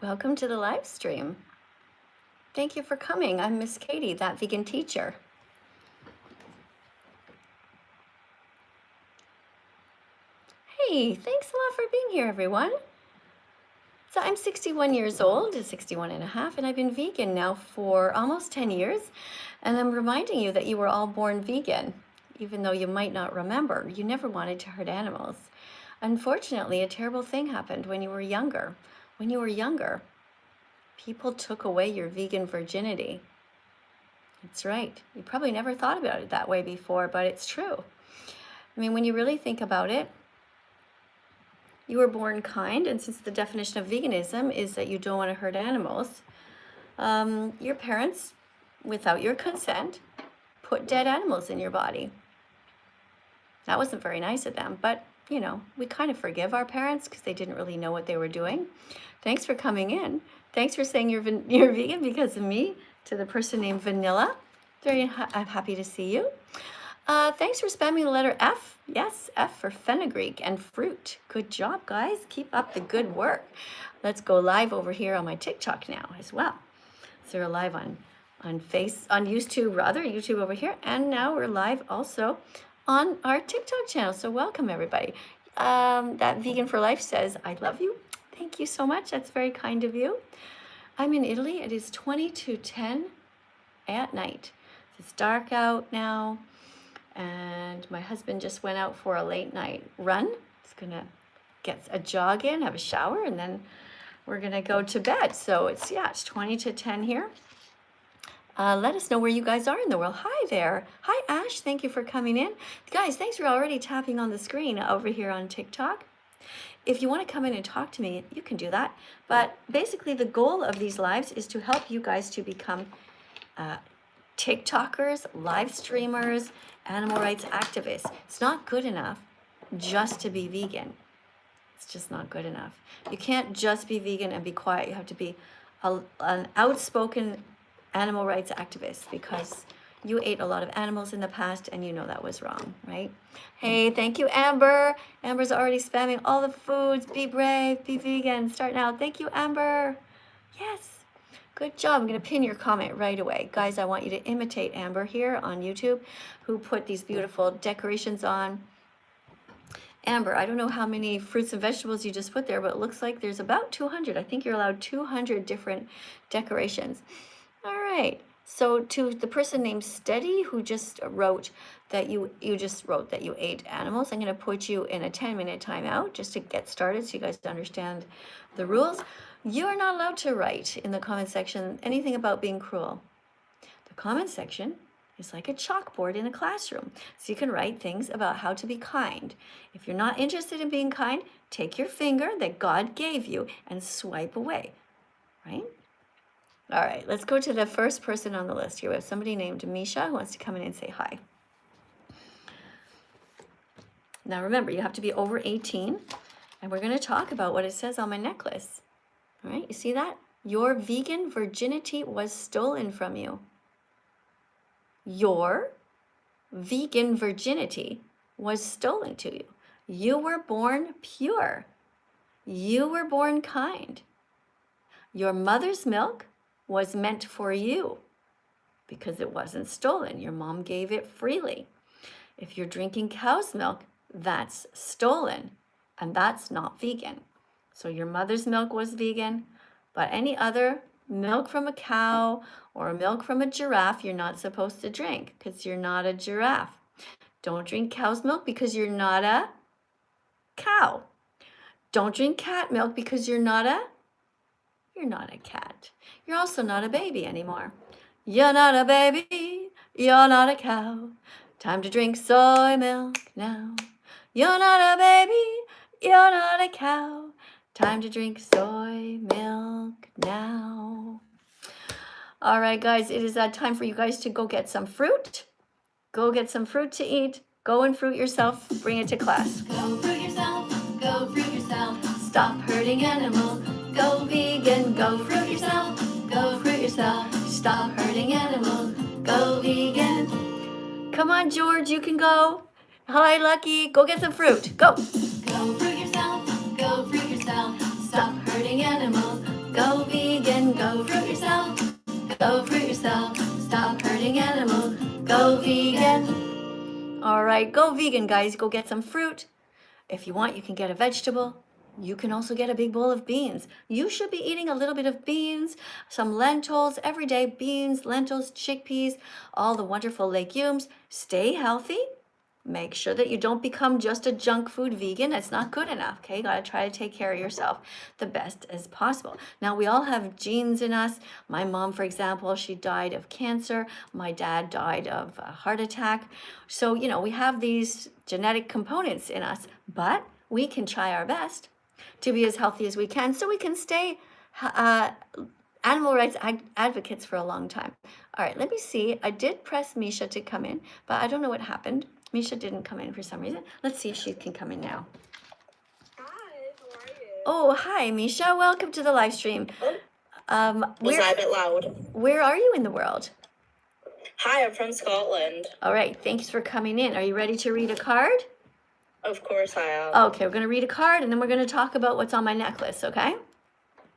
Welcome to the live stream. Thank you for coming. I'm Miss Katie, that vegan teacher. Hey, thanks a lot for being here, everyone. So I'm 61 years old, 61 and a half, and I've been vegan now for almost 10 years. And I'm reminding you that you were all born vegan, even though you might not remember. You never wanted to hurt animals. Unfortunately, a terrible thing happened when you were younger. When you were younger, people took away your vegan virginity. That's right. You probably never thought about it that way before, but it's true. I mean, when you really think about it, you were born kind, and since the definition of veganism is that you don't want to hurt animals, your parents, without your consent, put dead animals in your body. That wasn't very nice of them, but you know, we kind of forgive our parents because they didn't really know what they were doing. Thanks for coming in. Thanks for saying you're vegan because of me, to the person named Vanilla. I'm happy to see you. Thanks for spamming the letter F. Yes, F for fenugreek and fruit. Good job, guys. Keep up the good work. Let's go live over here on my TikTok now as well. So we're live on YouTube over here, and now we're live also on our TikTok channel. So welcome, everybody. That Vegan for Life says, I love you. Thank you so much. That's very kind of you. I'm in Italy. It is 20 to 10 at night. It's dark out now, and my husband just went out for a late night run. He's gonna get a jog in, have a shower, and then we're gonna go to bed. So it's 20 to 10 here. Let us know where you guys are in the world. Hi there. Hi, Ash. Thank you for coming in. Guys, thanks for already tapping on the screen over here on TikTok. If you want to come in and talk to me, you can do that. But basically, the goal of these lives is to help you guys to become TikTokers, live streamers, animal rights activists. It's not good enough just to be vegan. It's just not good enough. You can't just be vegan and be quiet. You have to be an outspoken animal rights activist, because you ate a lot of animals in the past and you know that was wrong, right? Hey, thank you, Amber. Amber's already spamming all the foods. Be brave, be vegan, start now. Thank you, Amber. Yes, good job. I'm gonna pin your comment right away. Guys, I want you to imitate Amber here on YouTube, who put these beautiful decorations on. Amber, I don't know how many fruits and vegetables you just put there, but it looks like there's about 200. I think you're allowed 200 different decorations. All right, so to the person named Steady, who just wrote that you just wrote that you ate animals, I'm going to put you in a 10-minute timeout just to get started so you guys understand the rules. You are not allowed to write in the comment section anything about being cruel. The comment section is like a chalkboard in a classroom, so you can write things about how to be kind. If you're not interested in being kind, take your finger that God gave you and swipe away, right? All right, let's go to the first person on the list here. We have somebody named Misha who wants to come in and say hi. Now remember, you have to be over 18, and we're going to talk about what it says on my necklace. All right, you see that? Your vegan virginity was stolen from you. Your vegan virginity was stolen to you. You were born pure. You were born kind. Your mother's milk was meant for you because it wasn't stolen. Your mom gave it freely. If you're drinking cow's milk, that's stolen, and that's not vegan. So your mother's milk was vegan, but any other milk from a cow or milk from a giraffe, you're not supposed to drink because you're not a giraffe. Don't drink cow's milk because you're not a cow. Don't drink cat milk because you're not a cat. You're also not a baby anymore. You're not a baby. You're not a cow. Time to drink soy milk now. You're not a baby. You're not a cow. Time to drink soy milk now. All right, guys, it is time for you guys to go get some fruit. Go get some fruit to eat. Go and fruit yourself. Bring it to class. Go fruit yourself. Go fruit yourself. Stop hurting animals. Go vegan. Go fruit yourself. Go fruit yourself. Stop hurting animals. Go vegan. Come on, George, you can go. Hi, Lucky. Go get some fruit. Go. Go fruit yourself. Go fruit yourself. Stop hurting animals. Go Go fruit yourself. Stop hurting animals. Go vegan. All right, go vegan, guys. Go get some fruit. If you want, you can get a vegetable. You can also get a big bowl of beans. You should be eating a little bit of beans, some lentils every day, beans, lentils, chickpeas, all the wonderful legumes. Stay healthy. Make sure that you don't become just a junk food vegan. That's not good enough, okay? You gotta try to take care of yourself the best as possible. Now, we all have genes in us. My mom, for example, she died of cancer. My dad died of a heart attack. So, we have these genetic components in us, but we can try our best to be as healthy as we can so we can stay animal rights advocates for a long time. All right, let me see. I did press Misha to come in, but I don't know what happened. Misha didn't come in for some reason. Let's see if she can come in now. Hi, how are you? Oh, hi, Misha. Welcome to the live stream. Was I a bit loud? Where are you in the world? Hi, I'm from Scotland. All right, thanks for coming in. Are you ready to read a card? Of course I am. Okay, we're going to read a card, and then we're going to talk about what's on my necklace, okay?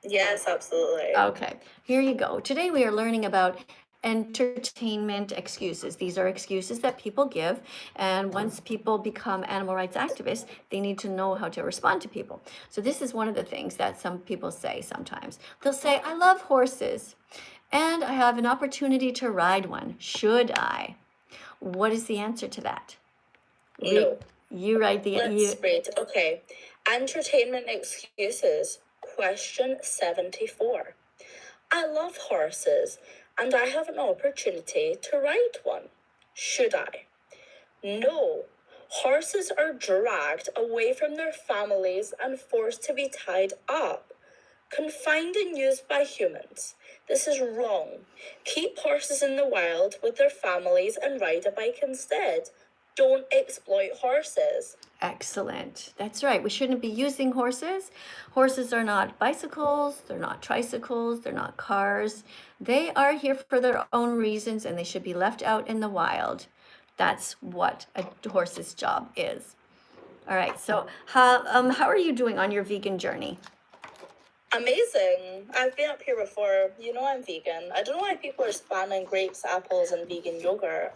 Yes, absolutely. Okay, here you go. Today we are learning about entertainment excuses. These are excuses that people give, and once people become animal rights activists, they need to know how to respond to people. So this is one of the things that some people say sometimes. They'll say, I love horses, and I have an opportunity to ride one. Should I? What is the answer to that? No. You write the... Let's read. Okay. Entertainment excuses. Question 74. I love horses, and I have an opportunity to ride one. Should I? No. Horses are dragged away from their families and forced to be tied up, confined and used by humans. This is wrong. Keep horses in the wild with their families and ride a bike instead. Don't exploit horses. Excellent. That's right. We shouldn't be using horses. Horses are not bicycles. They're not tricycles. They're not cars. They are here for their own reasons, and they should be left out in the wild. That's what a horse's job is. All right. So how are you doing on your vegan journey? Amazing. I've been up here before. You know I'm vegan. I don't know why people are spamming grapes, apples, and vegan yogurt.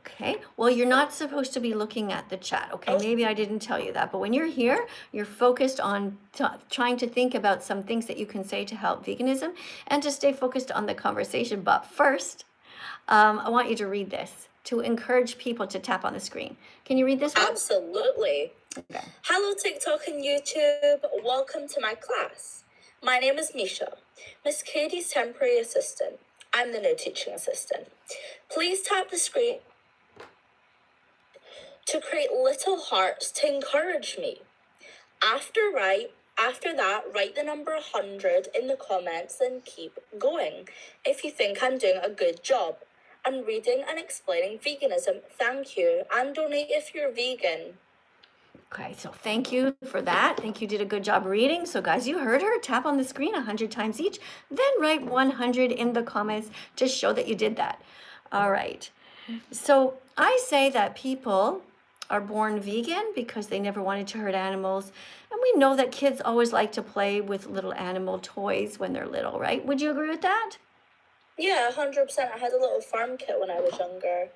Okay, well, you're not supposed to be looking at the chat, okay? Maybe I didn't tell you that, but when you're here, you're focused on trying to think about some things that you can say to help veganism and to stay focused on the conversation. But first, I want you to read this to encourage people to tap on the screen. Can you read this one? Absolutely. Okay. Hello, TikTok and YouTube. Welcome to my class. My name is Misha, Miss Katie's temporary assistant. I'm the new teaching assistant. Please tap the screen to create little hearts to encourage me. After that, write the number 100 in the comments and keep going. If you think I'm doing a good job and reading and explaining veganism, thank you. And donate if you're vegan. Okay, so thank you for that. Think you did a good job reading. So guys, you heard her. Tap on the screen 100 times each, then write 100 in the comments to show that you did that. All right. So I say that people are born vegan because they never wanted to hurt animals. And we know that kids always like to play with little animal toys when they're little, right? Would you agree with that? Yeah, 100%. I had a little farm kit when I was younger.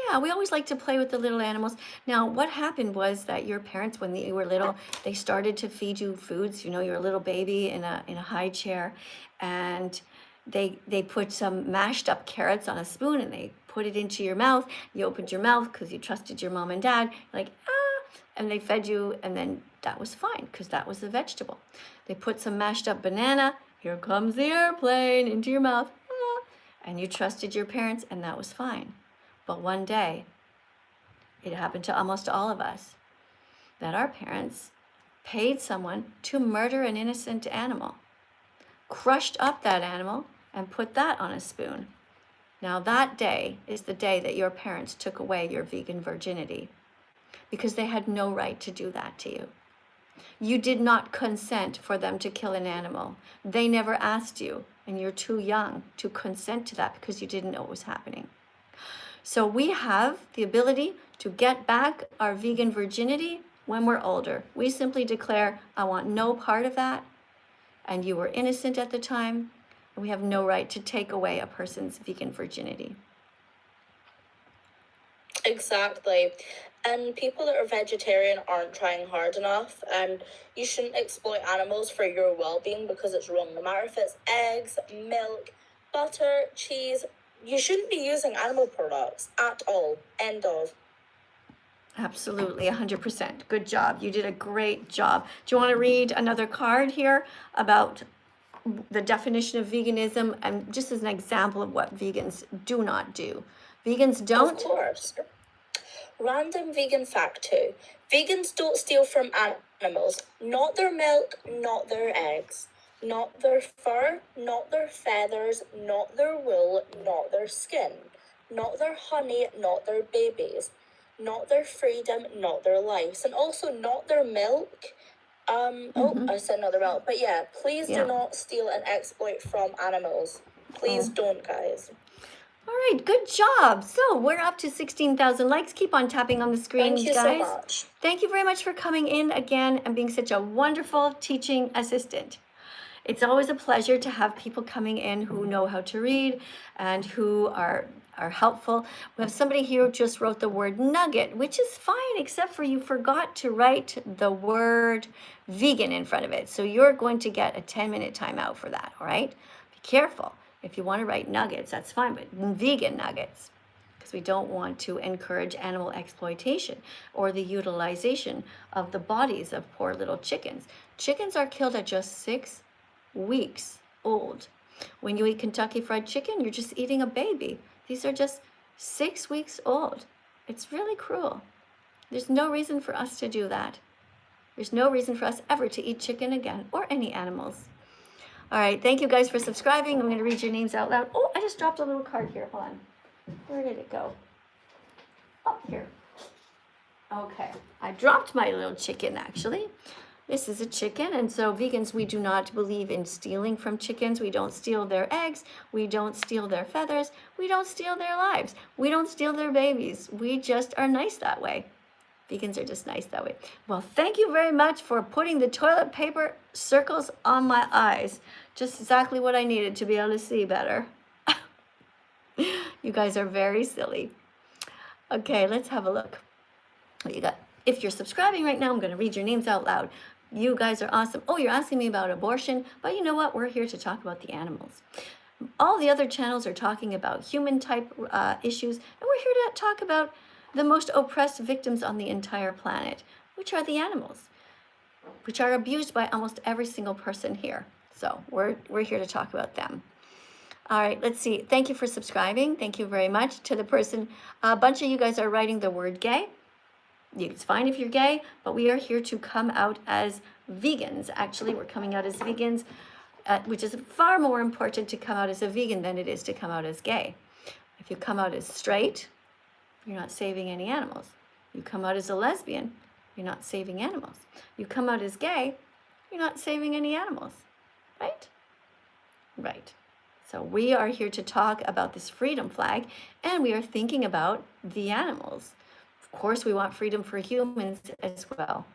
Yeah, we always like to play with the little animals. Now, what happened was that your parents, when you were little, they started to feed you foods. You're a little baby in a high chair, and they put some mashed up carrots on a spoon and they put it into your mouth. You opened your mouth because you trusted your mom and dad. You're like, and they fed you, and then that was fine because that was a vegetable. They put some mashed up banana. Here comes the airplane into your mouth. And you trusted your parents, and that was fine. But one day, it happened to almost all of us, that our parents paid someone to murder an innocent animal, crushed up that animal, and put that on a spoon. Now that day is the day that your parents took away your vegan virginity, because they had no right to do that to you. You did not consent for them to kill an animal. They never asked you, and you're too young to consent to that because you didn't know what was happening. So we have the ability to get back our vegan virginity when we're older. We simply declare, I want no part of that, and you were innocent at the time. We have no right to take away a person's vegan virginity. Exactly. And people that are vegetarian aren't trying hard enough. And you shouldn't exploit animals for your well-being because it's wrong. No matter if it's eggs, milk, butter, cheese, you shouldn't be using animal products at all. End of. Absolutely, 100%. Good job. You did a great job. Do you want to read another card here about the definition of veganism and just as an example of what vegans do not do? Vegans don't. Of course. Random vegan fact 2. Vegans don't steal from animals. Not their milk, not their eggs. Not their fur, not their feathers, not their wool, not their skin. Not their honey, not their babies. Not their freedom, not their lives. And also not their milk. I said not their milk. But yeah, please do not steal and exploit from animals. Please don't, guys. All right, good job. So we're up to 16,000 likes. Keep on tapping on the screen, Thank you guys. so much. Thank you very much for coming in again and being such a wonderful teaching assistant. It's always a pleasure to have people coming in who know how to read and who are helpful. We have somebody here who just wrote the word nugget, which is fine, except for you forgot to write the word vegan in front of it. So you're going to get a 10-minute timeout for that, all right? Be careful. If you want to write nuggets, that's fine, but vegan nuggets, because we don't want to encourage animal exploitation or the utilization of the bodies of poor little chickens. Chickens are killed at just 6 weeks old. When you eat Kentucky Fried Chicken, you're just eating a baby. These are just 6 weeks old. It's really cruel. There's no reason for us to do that. There's no reason for us ever to eat chicken again or any animals. All right, thank you guys for subscribing. I'm going to read your names out loud. Oh, I just dropped a little card here. Hold on. Where did it go? Up here. Okay, I dropped my little chicken actually. This is a chicken, and so vegans, we do not believe in stealing from chickens. We don't steal their eggs. We don't steal their feathers. We don't steal their lives. We don't steal their babies. We just are nice that way. Vegans are just nice that way. Well, thank you very much for putting the toilet paper circles on my eyes. Just exactly what I needed to be able to see better. You guys are very silly. Okay, let's have a look. What you got? If you're subscribing right now, I'm going to read your names out loud. You guys are awesome. Oh, you're asking me about abortion, but you know what? We're here to talk about the animals. All the other channels are talking about human type issues, and we're here to talk about the most oppressed victims on the entire planet, which are the animals, which are abused by almost every single person here. So we're here to talk about them. All right, let's see. Thank you for subscribing. Thank you very much to the person. A bunch of you guys are writing the word gay. It's fine if you're gay, but we are here to come out as vegans. Actually, we're coming out as vegans, which is far more important to come out as a vegan than it is to come out as gay. If you come out as straight, you're not saving any animals. You come out as a lesbian, you're not saving animals. You come out as gay, you're not saving any animals, right? Right. So we are here to talk about this freedom flag, and we are thinking about the animals. Of course, we want freedom for humans as well.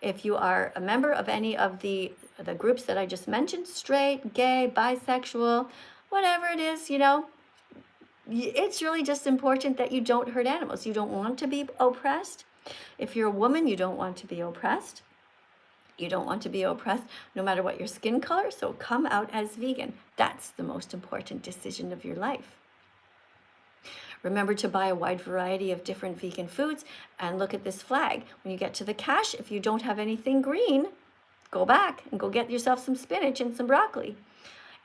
If you are a member of any of the groups that I just mentioned, straight, gay, bisexual, whatever it is, you know, it's really just important that you don't hurt animals. You don't want to be oppressed. If you're a woman, you don't want to be oppressed. You don't want to be oppressed no matter what your skin color, so come out as vegan. That's the most important decision of your life. Remember to buy a wide variety of different vegan foods and look at this flag. When you get to the cache, if you don't have anything green, go back and go get yourself some spinach and some broccoli.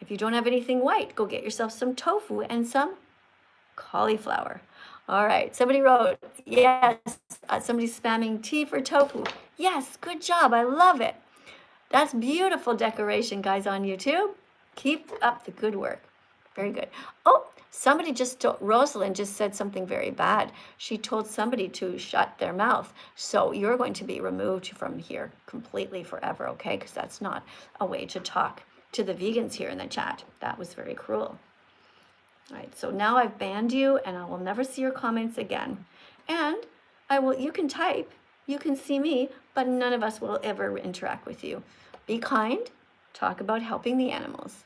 If you don't have anything white, go get yourself some tofu and some cauliflower. All right, somebody wrote, yes, somebody's spamming T for tofu. Yes, good job, I love it. That's beautiful decoration, guys, on YouTube. Keep up the good work. Very good. Oh, somebody Rosalind just said something very bad. She told somebody to shut their mouth. So you're going to be removed from here completely forever, okay? Because that's not a way to talk to the vegans here in the chat. That was very cruel. All right, so now I've banned you and I will never see your comments again. And you can type, you can see me, but none of us will ever interact with you. Be kind, talk about helping the animals.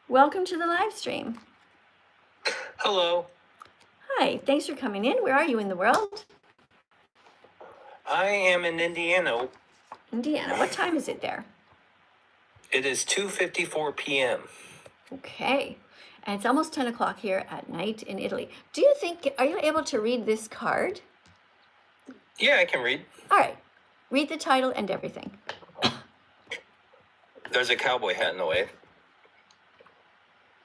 Welcome to the live stream. Hello. Hi, thanks for coming in. Where are you in the world? I am in Indiana. Indiana. What time is it there? It is 2:54 p.m. Okay. And it's almost 10 o'clock here at night in Italy. Do you think, are you able to read this card? Yeah, I can read. All right. Read the title and everything. There's a cowboy hat in the way.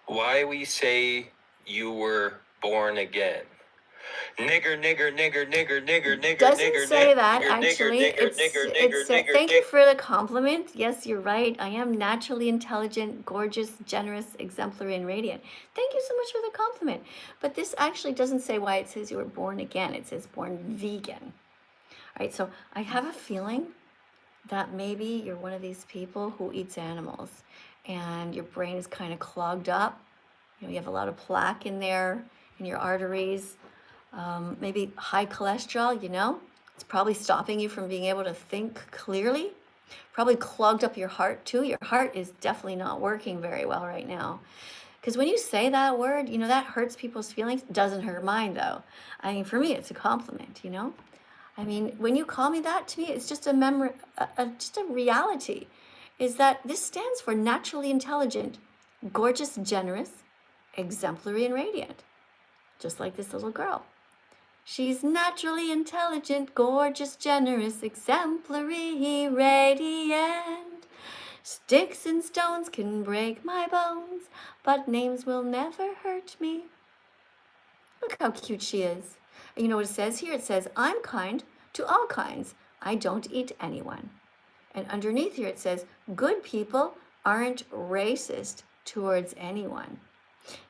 Why we say you were born again. Nigger, nigger, nigger, nigger, nigger, nigger, Doesn't nigger, say nigger, that nigger, actually. nigger, It's nigger, nigger, nigger, thank you nigger. for the compliment. Yes, you're right. I am naturally intelligent, gorgeous, generous, exemplary, and radiant. Thank you so much for the compliment. But this actually doesn't say why it says you were born again. It says born vegan. All right, so I have a feeling that maybe you're one of these people who eats animals and your brain is kind of clogged up. You know, you have a lot of plaque in there, in your arteries, maybe high cholesterol, you know? It's probably stopping you from being able to think clearly. Probably clogged up your heart too. Your heart is definitely not working very well right now. Because when you say that word, you know, that hurts people's feelings. Doesn't hurt mine though. I mean, for me, it's a compliment, you know? I mean, when you call me that, to me, it's just a memory, just a reality, is that this stands for naturally intelligent, gorgeous, generous, exemplary, and radiant, just like this little girl. She's naturally intelligent, gorgeous, generous, exemplary, radiant. Sticks and stones can break my bones, but names will never hurt me. Look how cute she is. You know what it says here? It says, I'm kind to all kinds. I don't eat anyone. And underneath here it says, good people aren't racist towards anyone.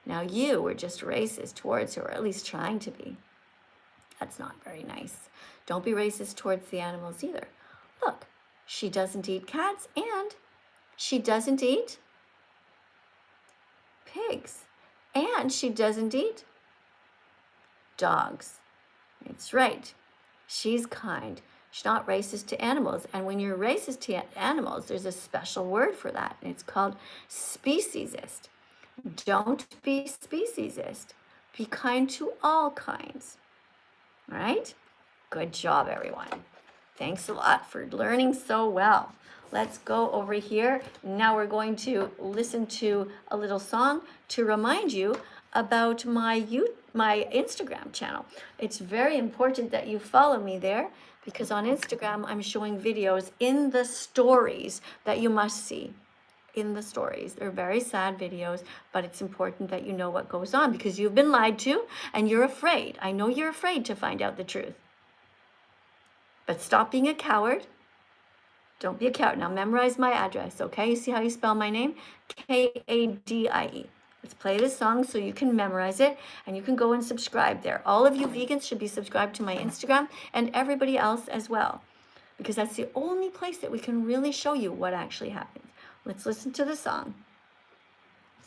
Now you were just racist towards her, or at least trying to be. That's not very nice. Don't be racist towards the animals either. Look, she doesn't eat cats and she doesn't eat pigs. And she doesn't eat dogs. That's right. She's kind. She's not racist to animals. And when you're racist to animals, there's a special word for that. And it's called speciesist. Don't be speciesist. Be kind to all kinds. All right? Good job, everyone. Thanks a lot for learning so well. Let's go over here. Now we're going to listen to a little song to remind you about my Instagram channel. It's very important that you follow me there because on Instagram, I'm showing videos in the stories that you must see. In the stories. They're very sad videos, but it's important that you know what goes on because you've been lied to and you're afraid. I know you're afraid to find out the truth. But stop being a coward. Don't be a coward. Now memorize my address, okay? You see how you spell my name? Kadie. Let's play this song so you can memorize it and you can go and subscribe there. All of you vegans should be subscribed to my Instagram and everybody else as well, because that's the only place that we can really show you what actually happens. Let's listen to the song.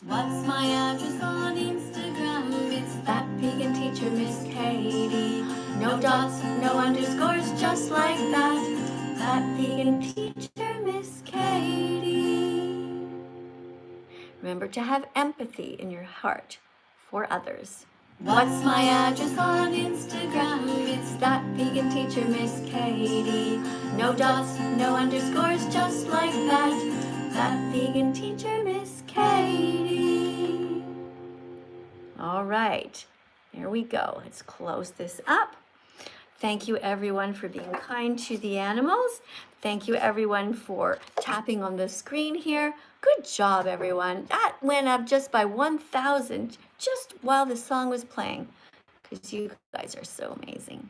What's my address on Instagram? It's that vegan teacher, Miss Kadie. No dots, no underscores, just like that. That vegan teacher, Miss Kadie. Remember to have empathy in your heart for others. What's my address on Instagram? It's that vegan teacher, Miss Kadie. No dots, no underscores, just like that. That vegan teacher, Miss Kadie. All right, there we go. Let's close this up. Thank you everyone for being kind to the animals. Thank you everyone for tapping on the screen here. Good job, everyone. That went up just by 1,000 just while the song was playing, because you guys are so amazing.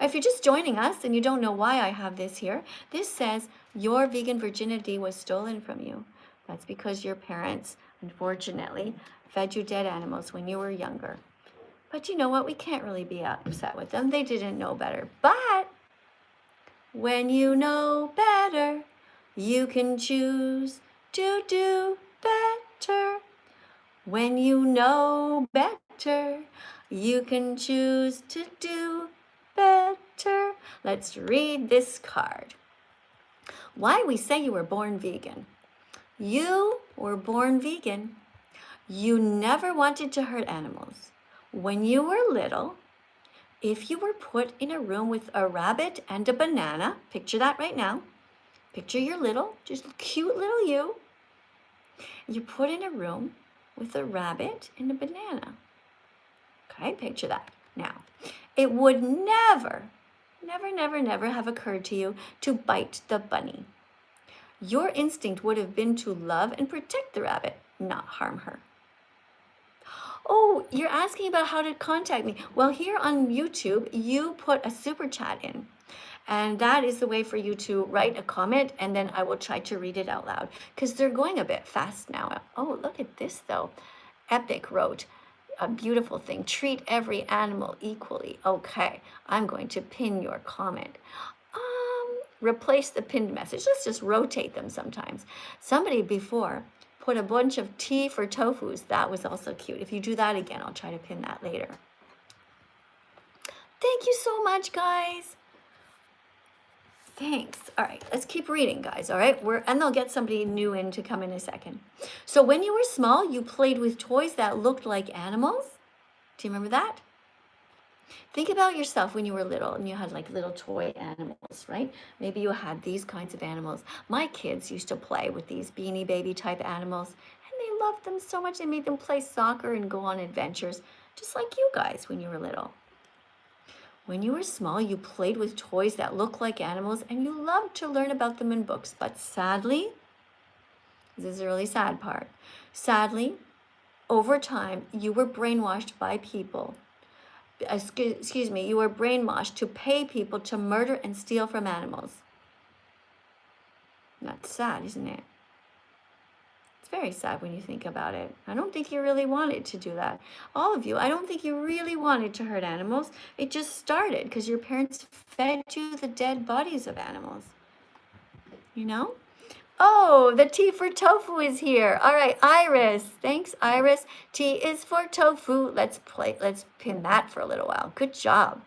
If you're just joining us and you don't know why I have this here, this says your vegan virginity was stolen from you. That's because your parents, unfortunately, fed you dead animals when you were younger. But you know what? We can't really be upset with them. They didn't know better. But when you know better, you can choose to do better. When you know better, you can choose to do better. Let's read this card. Why we say you were born vegan. You were born vegan You never wanted to hurt animals. When you were little, if you were put in a room with a rabbit and a banana, picture that right now. Picture your little, just cute little you. You put in a room with a rabbit and a banana. Okay, picture that. Now, it would never have occurred to you to bite the bunny. Your instinct would have been to love and protect the rabbit, not harm her. Oh, you're asking about how to contact me. Well, here on YouTube, you put a super chat in. And that is the way for you to write a comment, and then I will try to read it out loud because they're going a bit fast now. Oh, look at this though. Epic wrote a beautiful thing. Treat every animal equally. Okay, I'm going to pin your comment. Replace the pinned message. Let's just rotate them sometimes. Somebody before put a bunch of T for tofus. That was also cute. If you do that again, I'll try to pin that later. Thank you so much, guys. Thanks. All right, let's keep reading, guys. All right, and they'll get somebody new in to come in a second. So when you were small, you played with toys that looked like animals. Do you remember that? Think about yourself when you were little and you had like little toy animals, right? Maybe you had these kinds of animals. My kids used to play with these Beanie Baby type animals, and they loved them so much. They made them play soccer and go on adventures, just like you guys when you were little. When you were small, you played with toys that look like animals, and you loved to learn about them in books. But sadly, this is a really sad part. Sadly, over time, you were brainwashed by people. Excuse me, you were brainwashed to pay people to murder and steal from animals. That's sad, isn't it? It's very sad when you think about it. I don't think you really wanted to do that. All of you, I don't think you really wanted to hurt animals. It just started because your parents fed you the dead bodies of animals. You know? Oh, the T for tofu is here. All right, Iris. Thanks, Iris. T is for tofu. Let's pin that for a little while. Good job.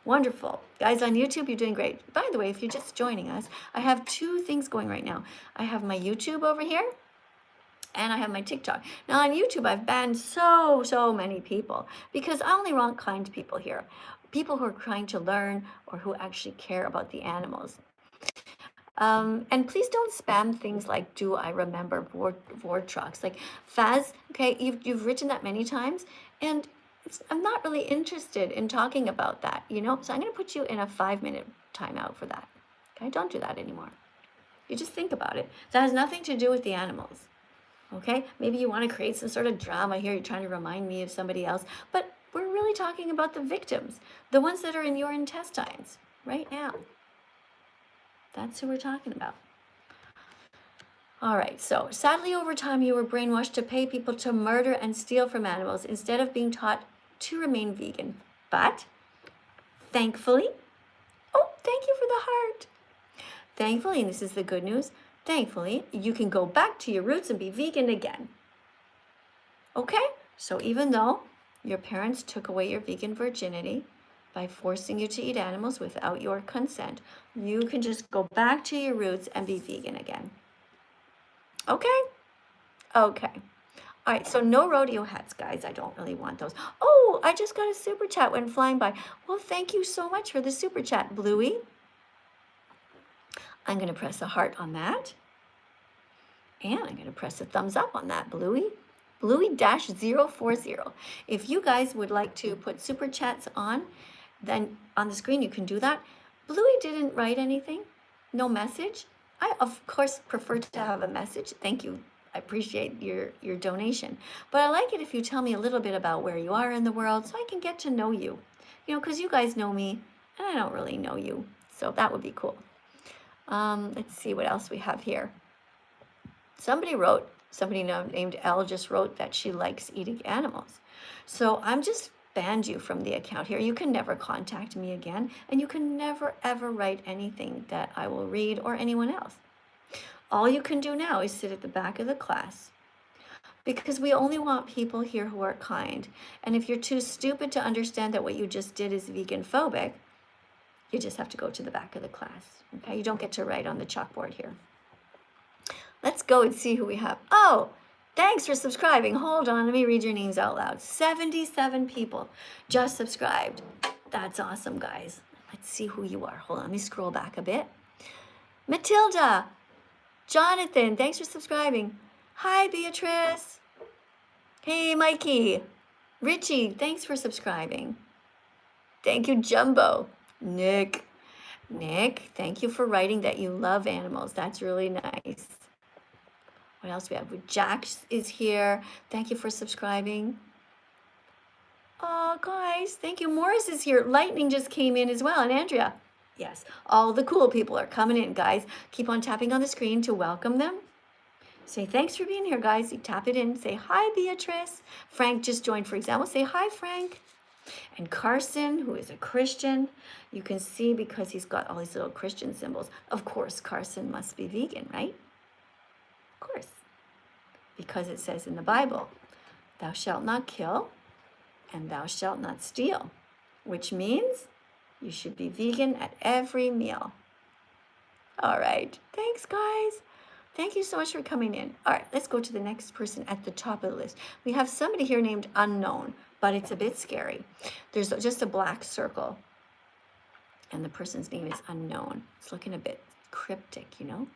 Wonderful. Guys on YouTube, you're doing great. By the way, if you're just joining us, I have two things going right now. I have my YouTube over here, and I have my TikTok. Now on YouTube, I've banned so many people because I only want kind people here. People who are trying to learn or who actually care about the animals. And please don't spam things like, do I remember board trucks? Like Faz, okay, you've written that many times, and I'm not really interested in talking about that, you know? So I'm gonna put you in a 5-minute timeout for that. Okay, don't do that anymore. You just think about it. That has nothing to do with the animals. Okay, maybe you want to create some sort of drama here. You're trying to remind me of somebody else, but we're really talking about the victims, the ones that are in your intestines right now. That's who we're talking about. All right, so sadly over time you were brainwashed to pay people to murder and steal from animals instead of being taught to remain vegan. But thankfully, oh, thank you for the heart. Thankfully, and this is the good news, thankfully, you can go back to your roots and be vegan again. Okay, so even though your parents took away your vegan virginity by forcing you to eat animals without your consent, you can just go back to your roots and be vegan again. Okay? Okay. All right, so no rodeo hats, guys. I don't really want those. Oh, I just got a super chat when flying by. Well, thank you so much for the super chat, Bluey. I'm going to press a heart on that. And I'm going to press a thumbs up on that, Bluey. Bluey-040. If you guys would like to put super chats on, then on the screen you can do that. Bluey didn't write anything. No message. I, of course, prefer to have a message. Thank you. I appreciate your donation. But I like it if you tell me a little bit about where you are in the world so I can get to know you. You know, because you guys know me and I don't really know you. So that would be cool. Let's see what else we have here. Somebody named Elle just wrote that she likes eating animals. So I'm just banned you from the account here. You can never contact me again, and you can never ever write anything that I will read or anyone else. All you can do now is sit at the back of the class because we only want people here who are kind. And if you're too stupid to understand that what you just did is vegan phobic, you just have to go to the back of the class. Okay, you don't get to write on the chalkboard here. Let's go and see who we have. Oh, Thanks for subscribing. Hold on, let me read your names out loud. 77 people just subscribed. That's awesome, guys. Let's see who you are. Hold on, let me scroll back a bit. Matilda, Jonathan, thanks for subscribing. Hi, Beatrice. Hey, Mikey. Richie, thanks for subscribing. Thank you, Jumbo. Nick, thank you for writing that you love animals. That's really nice. What else we have? Jack is here. Thank you for subscribing. Oh, guys, thank you. Morris is here. Lightning just came in as well. And Andrea. Yes, all the cool people are coming in, guys. Keep on tapping on the screen to welcome them. Say thanks for being here, guys. You tap it in. Say hi, Beatrice. Frank just joined, for example. Say hi, Frank. And Carson, who is a Christian, you can see because he's got all these little Christian symbols. Of course, Carson must be vegan, right? Of course. Because it says in the Bible, thou shalt not kill and thou shalt not steal, which means you should be vegan at every meal. All right. Thanks, guys. Thank you so much for coming in. All right, let's go to the next person at the top of the list. We have somebody here named Unknown, but it's a bit scary. There's just a black circle, and the person's name is Unknown. It's looking a bit cryptic, you know?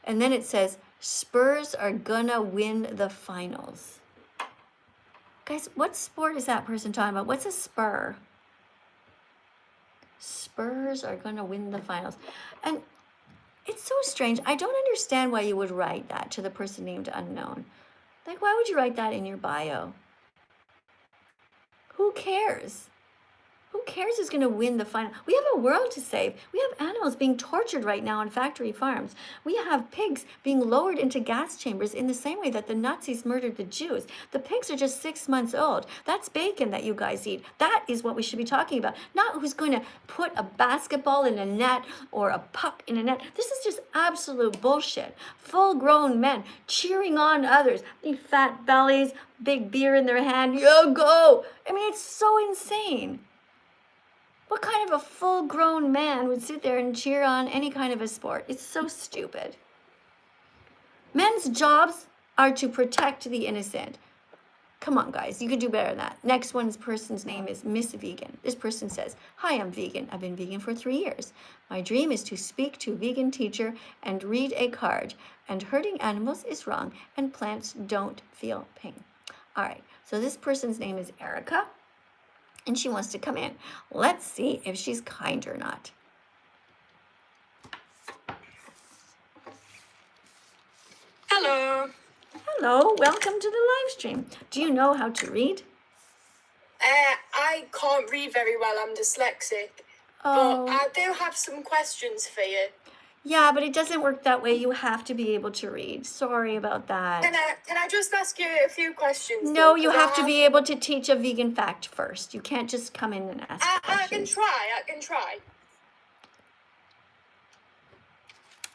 And then it says, Spurs are gonna win the finals. Guys, what sport is that person talking about? What's a spur? Spurs are gonna win the finals. And it's so strange. I don't understand why you would write that to the person named Unknown. Like, why would you write that in your bio? Who cares? Who cares who's going to win the final? We have a world to save. We have animals being tortured right now on factory farms. We have pigs being lowered into gas chambers in the same way that the Nazis murdered the Jews. The pigs are just 6 months old. That's bacon that you guys eat. That is what we should be talking about. Not who's going to put a basketball in a net or a puck in a net. This is just absolute bullshit. Full-grown men cheering on others. Big fat bellies, big beer in their hand. Yo, go! I mean, it's so insane. What kind of a full-grown man would sit there and cheer on any kind of a sport? It's so stupid. Men's jobs are to protect the innocent. Come on, guys, you could do better than that. Next person's name is Miss Vegan. This person says, hi, I'm vegan. I've been vegan for 3 years. My dream is to speak to a vegan teacher and read a card. And hurting animals is wrong, and plants don't feel pain. All right, so this person's name is Erica. And she wants to come in. Let's see if she's kind or not. Hello. Hello, welcome to the live stream. Do you know how to read? I can't read very well. I'm dyslexic. Oh. But I do have some questions for you. Yeah, but it doesn't work that way. You have to be able to read. Sorry about that. Can I just ask you a few questions? No, you have to be able to teach a vegan fact first. You can't just come in and ask questions. I can try.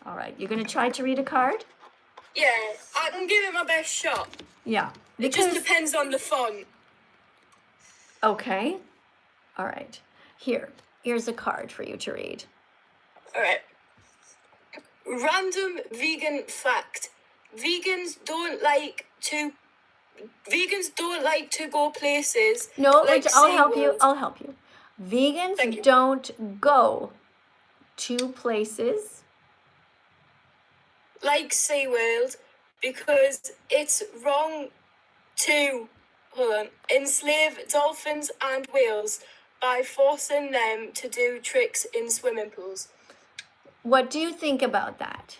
All right, you're going to try to read a card? Yeah, I can give it my best shot. Yeah. It just depends on the font. Okay. All right. Here's a card for you to read. All right. Random vegan fact. Vegans don't like to go places. No, like I'll help SeaWorld. you. I'll help you. Vegans don't go to places like SeaWorld because it's wrong to enslave dolphins and whales by forcing them to do tricks in swimming pools. What do you think about that?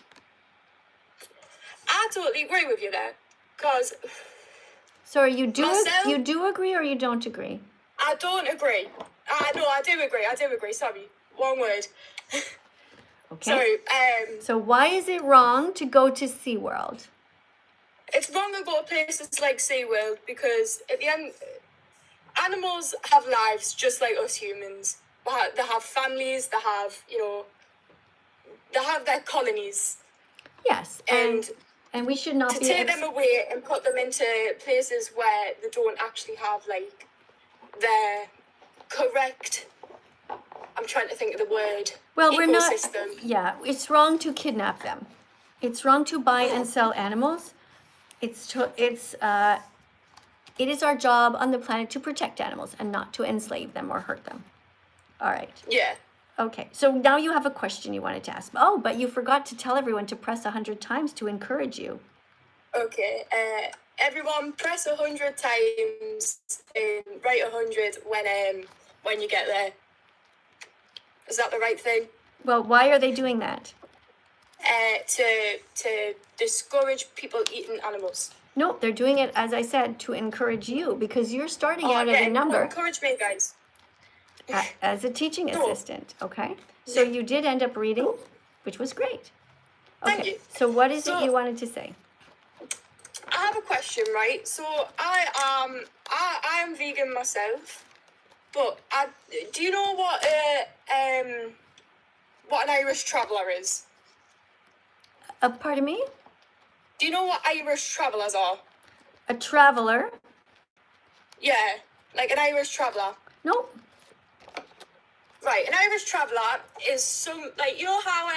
I totally agree with you there, because... Sorry, you do agree or you don't agree? I don't agree. No, I do agree. Sorry, one word. Okay. Sorry, So why is it wrong to go to SeaWorld? it's wrong to go to places like SeaWorld because at the end, animals have lives just like us humans. They have families, they have their colonies. Yes, and we should not To be take them away and put them into places where they don't actually have like their correct, I'm trying to think of the word, well, ecosystem. we're not. Yeah, it's wrong to kidnap them. It's wrong to buy and sell animals. It is our job on the planet to protect animals and not to enslave them or hurt them. All right. Yeah. Okay. So now you have a question you wanted to ask. Oh, but you forgot to tell everyone to press 100 times to encourage you. Okay. Everyone, press 100 times and write 100 when you get there. Is that the right thing? Well, why are they doing that? To discourage people eating animals. No, they're doing it, as I said, to encourage you because you're starting out at a number. Encourage me, guys. As a teaching assistant, okay? So you did end up reading, which was great. Okay. Thank you. So what is it you wanted to say? I have a question, right? So I am vegan myself, but do you know what an Irish traveller is? Pardon me? Do you know what Irish travellers are? A traveler? Yeah, like an Irish traveller. No. Right, an Irish traveller is some, like, you know how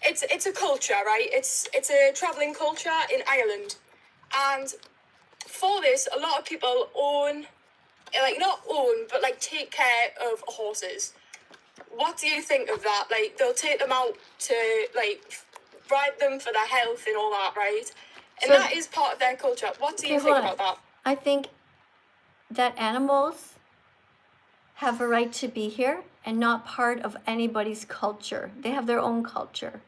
it's a culture, right? It's a travelling culture in Ireland, and for this, a lot of people own, like, not own, but like take care of horses. What do you think of that? Like, they'll take them out to, like, ride them for their health and all that, right? And So- that is part of their culture. What do you Okay, think hold on. about that? I think that animals have a right to be here and not part of anybody's culture. They have their own culture.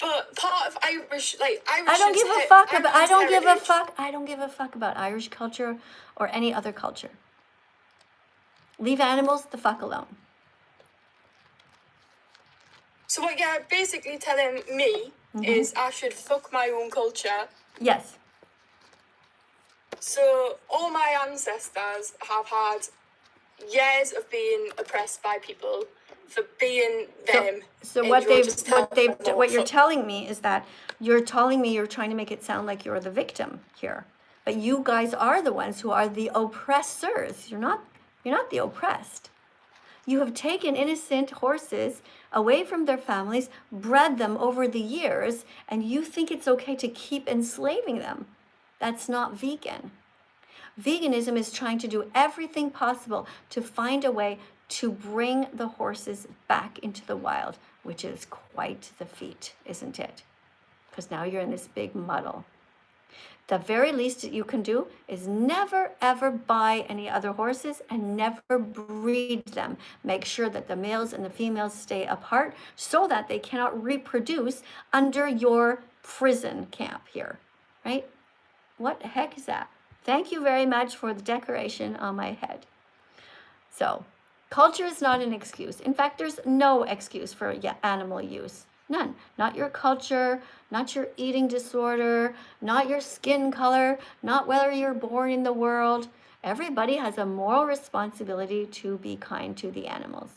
But part of Irish, like, Irish. I don't give a fuck about I don't give a fuck about Irish culture or any other culture. Leave animals the fuck alone. So what you're basically telling me is I should fuck my own culture. Yes. So all my ancestors have had years of being oppressed by people for being them. So and what you're just telling them what you're fuck. telling me is that you're telling me you're trying to make it sound like you're the victim here. But you guys are the ones who are the oppressors. You're not the oppressed. You have taken innocent horses away from their families, bred them over the years, and you think it's okay to keep enslaving them. That's not vegan. Veganism is trying to do everything possible to find a way to bring the horses back into the wild, which is quite the feat, isn't it? Because now you're in this big muddle. The very least that you can do is never ever buy any other horses and never breed them. Make sure that the males and the females stay apart so that they cannot reproduce under your prison camp here, right? What the heck is that? Thank you very much for the decoration on my head. So, culture is not an excuse. In fact, there's no excuse for animal use. None. Not your culture, not your eating disorder, not your skin color, not whether you're born in the world. Everybody has a moral responsibility to be kind to the animals.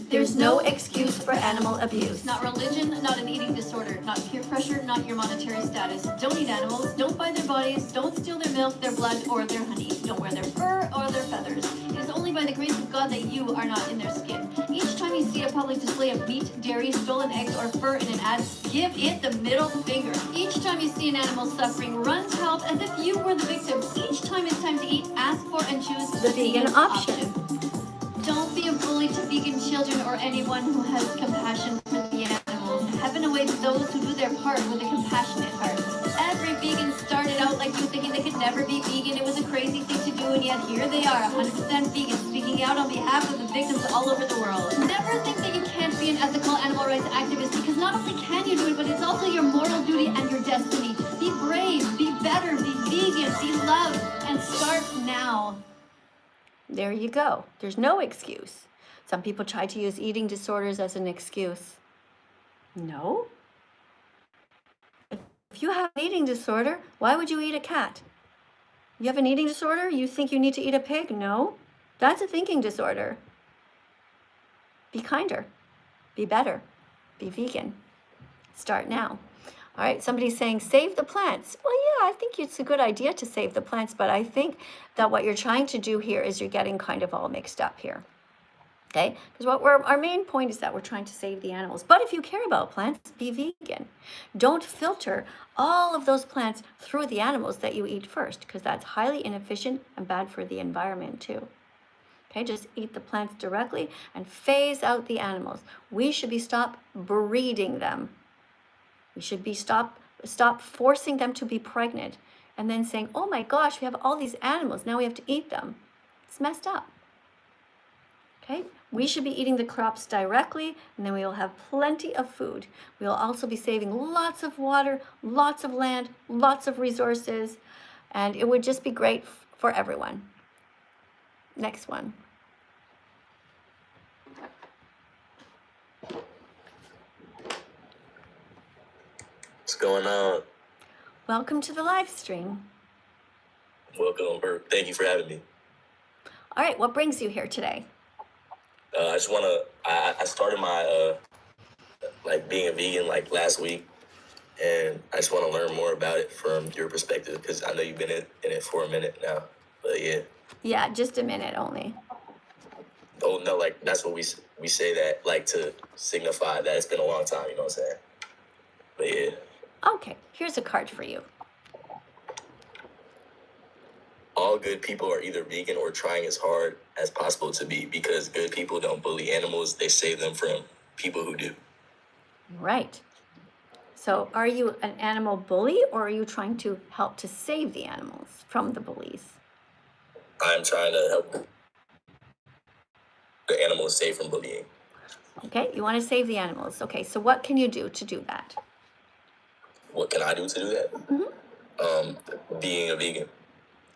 There's no excuse for animal abuse. Not religion, not an eating disorder, not peer pressure, not your monetary status. Don't eat animals, don't buy their bodies, don't steal their milk, their blood, or their honey. Don't wear their fur or their feathers. It is only by the grace of God that you are not in their skin. Each time you see a public display of meat, dairy, stolen eggs, or fur in an ad, give it the middle finger. Each time you see an animal suffering, run to help as if you were the victim. Each time it's time to eat, ask for and choose The vegan option. Don't be a bully to vegan children or anyone who has compassion for the animals. Heaven awaits those who do their part with a compassionate heart. Every vegan started out like you, thinking they could never be vegan. It was a crazy thing to do, and yet here they are, 100% vegan, speaking out on behalf of the victims all over the world. Never think that you can't be an ethical animal rights activist, because not only can you do it, but it's also your moral duty and your destiny. Be brave, be better, be vegan, be loved, and start now. There you go. There's no excuse. Some people try to use eating disorders as an excuse. No. If you have an eating disorder, why would you eat a cat? You have an eating disorder? You think you need to eat a pig? No. That's a thinking disorder. Be kinder. Be better. Be vegan. Start now. All right, somebody's saying save the plants. Well, yeah, I think it's a good idea to save the plants, but I think that what you're trying to do here is you're getting kind of all mixed up here. Okay, because our main point is that we're trying to save the animals. But if you care about plants, be vegan. Don't filter all of those plants through the animals that you eat first, because that's highly inefficient and bad for the environment too. Okay, just eat the plants directly and phase out the animals. We should be stop breeding them. We should be stop forcing them to be pregnant and then saying, oh my gosh, we have all these animals, now we have to eat them. It's messed up. Okay, we should be eating the crops directly, and then we will have plenty of food. We will also be saving lots of water, lots of land, lots of resources, and it would just be great for everyone. Next one. What's going on? Welcome to the live stream. Welcome, or thank you for having me. All right, what brings you here today? I just want to, I started my, being a vegan, last week, and I just want to learn more about it from your perspective, because I know you've been in it for a minute now, but yeah. Yeah, just a minute only. Oh, no, that's what we say that, to signify that it's been a long time, you know what I'm saying? But yeah. Okay, here's a card for you. All good people are either vegan or trying as hard as possible to be, because good people don't bully animals, they save them from people who do. Right. So are you an animal bully, or are you trying to help to save the animals from the bullies? I'm trying to help the animals safe from bullying. Okay, you want to save the animals. Okay, so what can you do to do that? What can I do to do that? Mm-hmm. Being a vegan.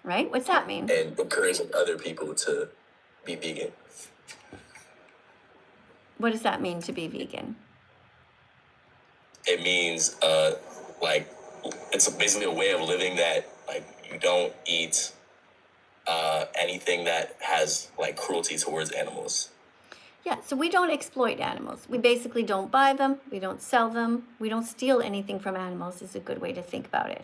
Right? What's that mean? And encouraging other people to be vegan. What does that mean to be vegan? It means, it's basically a way of living that, you don't eat anything that has, cruelty towards animals. Yeah, so we don't exploit animals. We basically don't buy them, we don't sell them, we don't steal anything from animals is a good way to think about it.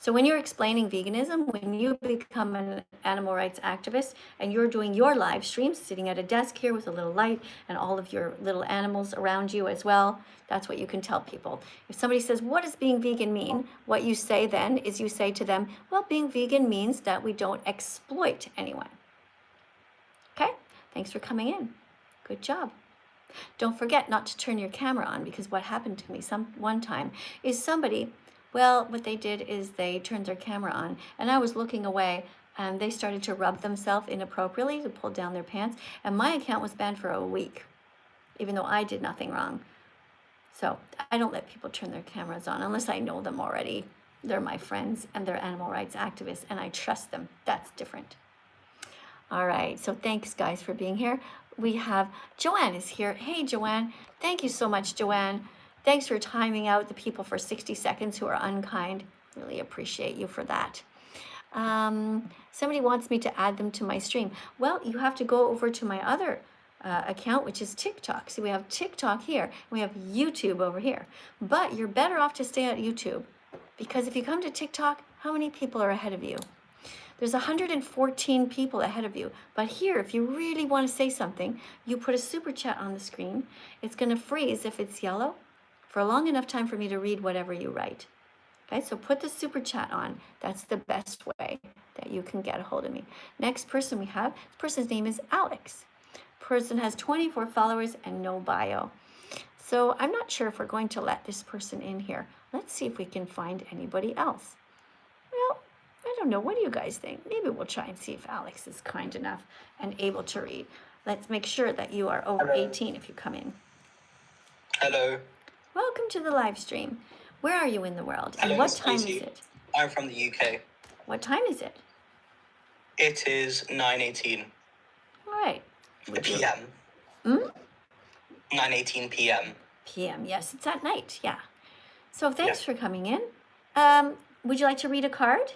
So when you're explaining veganism, when you become an animal rights activist and you're doing your live streams, sitting at a desk here with a little light and all of your little animals around you as well, that's what you can tell people. If somebody says, what does being vegan mean? What you say then is you say to them, well, being vegan means that we don't exploit anyone. Okay, thanks for coming in. Good job. Don't forget not to turn your camera on, because what happened to me one time is somebody, well, what they did is they turned their camera on and I was looking away and they started to rub themselves inappropriately to pull down their pants, and my account was banned for a week, even though I did nothing wrong. So I don't let people turn their cameras on unless I know them already. They're my friends and they're animal rights activists and I trust them. That's different. All right, so thanks guys for being here. We have Joanne is here. Hey Joanne, thank you so much, Joanne. Thanks for timing out the people for 60 seconds who are unkind. Really appreciate you for that. Somebody wants me to add them to my stream. Well, you have to go over to my other account, which is TikTok. See, we have TikTok here, and we have YouTube over here. But you're better off to stay at YouTube, because if you come to TikTok, how many people are ahead of you? There's 114 people ahead of you. But here, if you really want to say something, you put a super chat on the screen. It's going to freeze if it's yellow for a long enough time for me to read whatever you write. Okay, so put the super chat on. That's the best way that you can get a hold of me. Next person we have, this person's name is Alex. Person has 24 followers and no bio. So I'm not sure if we're going to let this person in here. Let's see if we can find anybody else. Well, I don't know. What do you guys think? Maybe we'll try and see if Alex is kind enough and able to read. Let's make sure that you are over 18 if you come in. Hello. Welcome to the live stream. Where are you in the world? And Hello, what Miss time Lucy. is it? I'm from the UK. What time is it? It is 9:18 All right. p.m. 9:18 p.m. PM. Yes, it's at night. Yeah. So thanks Yeah. for coming in. Would you like to read a card?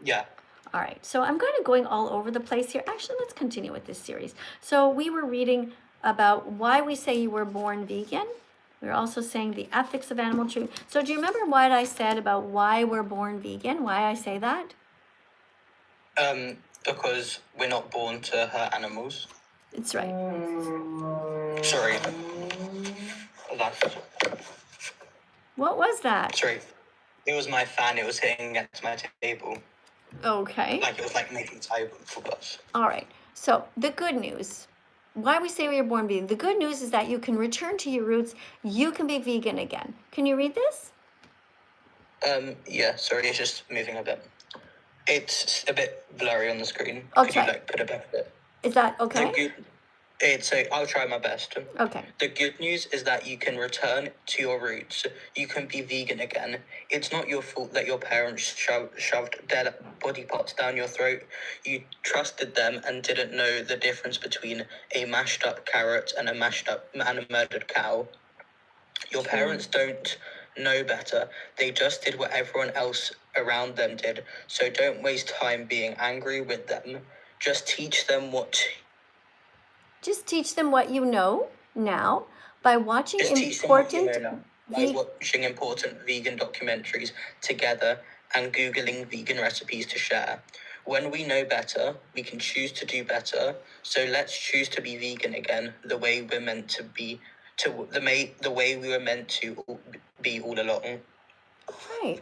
Yeah. All right, so I'm kind of going all over the place here. Actually, let's continue with this series. So we were reading about why we say you were born vegan. We were also saying the ethics of animal treatment. So do you remember what I said about why we're born vegan? Why I say that? Because we're not born to hurt animals. It's right. Sorry. That's What was that? sorry. It was my fan. It was hitting against my table. Okay. Like it was like making table for us. All right. So the good news, why we say we are born vegan. The good news is that you can return to your roots. You can be vegan again. Can you read this? Yeah, sorry, it's just moving a bit. It's a bit blurry on the screen. I'll Could you try. like put it back a bit? Is that The okay? good I'll try my best. Okay. The good news is that you can return to your roots. You can be vegan again. It's not your fault that your parents shoved dead body parts down your throat. You trusted them and didn't know the difference between a mashed up carrot and a murdered cow. Your parents don't know better. They just did what everyone else around them did. So don't waste time being angry with them. Just teach them what Just teach them what you know now by watching Just teach them what you important know now by watching important vegan documentaries together and Googling vegan recipes to share. When we know better, we can choose to do better. So let's choose to be vegan again, the way we're meant to be, the way we were meant to be all along. Right.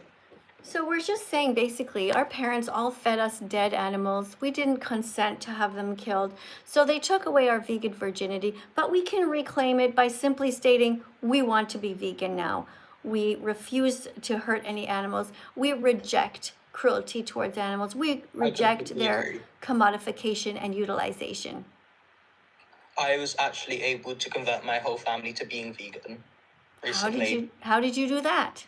So we're just saying basically our parents all fed us dead animals. We didn't consent to have them killed. So they took away our vegan virginity, but we can reclaim it by simply stating we want to be vegan now. We refuse to hurt any animals. We reject cruelty towards animals. We reject their agree. commodification and utilization. I was actually able to convert my whole family to being vegan recently. How did you do that?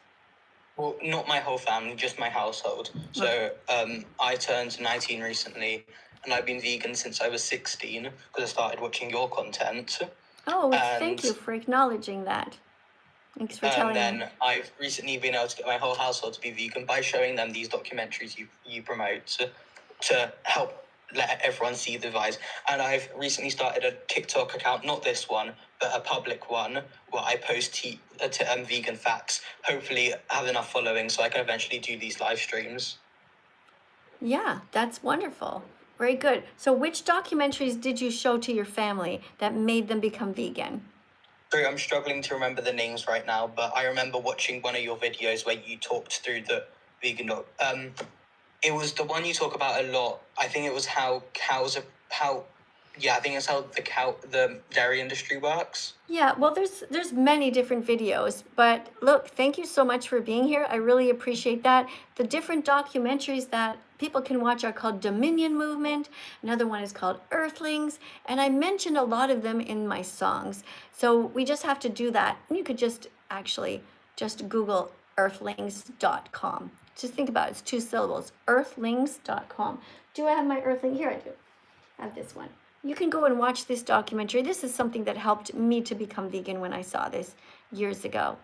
Well, not my whole family, just my household. So I turned 19 recently, and I've been vegan since I was 16 because I started watching your content. Oh, thank you for acknowledging that. Thanks for telling me. And then I've recently been able to get my whole household to be vegan by showing them these documentaries you promote to help let everyone see the advice. And I've recently started a TikTok account, not this one, but a public one, where I post vegan facts. Hopefully have enough following so I can eventually do these live streams. Yeah, that's wonderful. Very good. So which documentaries did you show to your family that made them become vegan? Sorry, I'm struggling to remember the names right now, but I remember watching one of your videos where you talked through the vegan it was the one you talk about a lot. I think it was how the dairy industry works. Yeah, well, there's many different videos, but look, thank you so much for being here. I really appreciate that. The different documentaries that people can watch are called Dominion Movement. Another one is called Earthlings, and I mentioned a lot of them in my songs. So we just have to do that. And you could just Google earthlings.com. Just think about it. It's 2 syllables. Earthlings.com. Do I have my Earthling? Here I do. I have this one. You can go and watch this documentary. This is something that helped me to become vegan when I saw this years ago.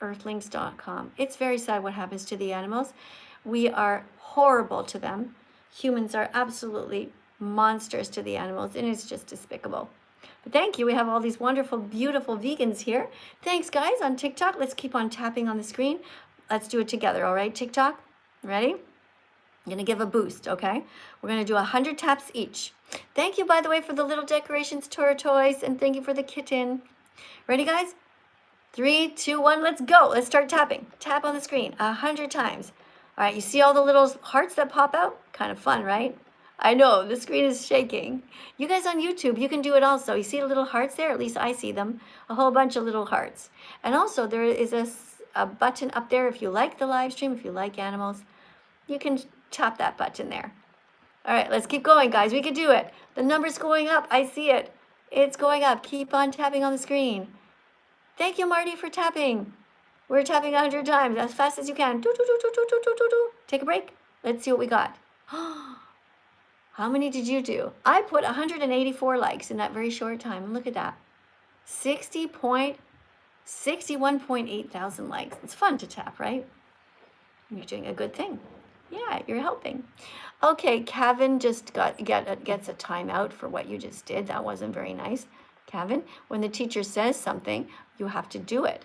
Earthlings.com. It's very sad what happens to the animals. We are horrible to them. Humans are absolutely monsters to the animals, and it's just despicable. But thank you. We have all these wonderful, beautiful vegans here. Thanks, guys, on TikTok. Let's keep on tapping on the screen. Let's do it together, all right, TikTok? Ready? I'm going to give a boost, okay? We're going to do 100 taps each. Thank you, by the way, for the little decorations, Tora Toys, and thank you for the kitten. Ready, guys? 3, 2, 1, let's go. Let's start tapping. Tap on the screen 100 times. All right, you see all the little hearts that pop out? Kind of fun, right? I know, the screen is shaking. You guys on YouTube, you can do it also. You see the little hearts there? At least I see them. A whole bunch of little hearts. And also, there is a button up there if you like the live stream, if you like animals. You can tap that button there. All right, let's keep going, guys. We can do it. The number's going up. I see it. It's going up. Keep on tapping on the screen. Thank you, Marty, for tapping. We're tapping 100 times as fast as you can. Do, do, do, do, do, do, do, do, do. Take a break. Let's see what we got. How many did you do? I put 184 likes in that very short time. And look at that. 61.8 thousand likes. It's fun to tap, right? You're doing a good thing. Yeah, you're helping. Okay, Kevin just gets a timeout for what you just did. That wasn't very nice. Kevin, when the teacher says something, you have to do it.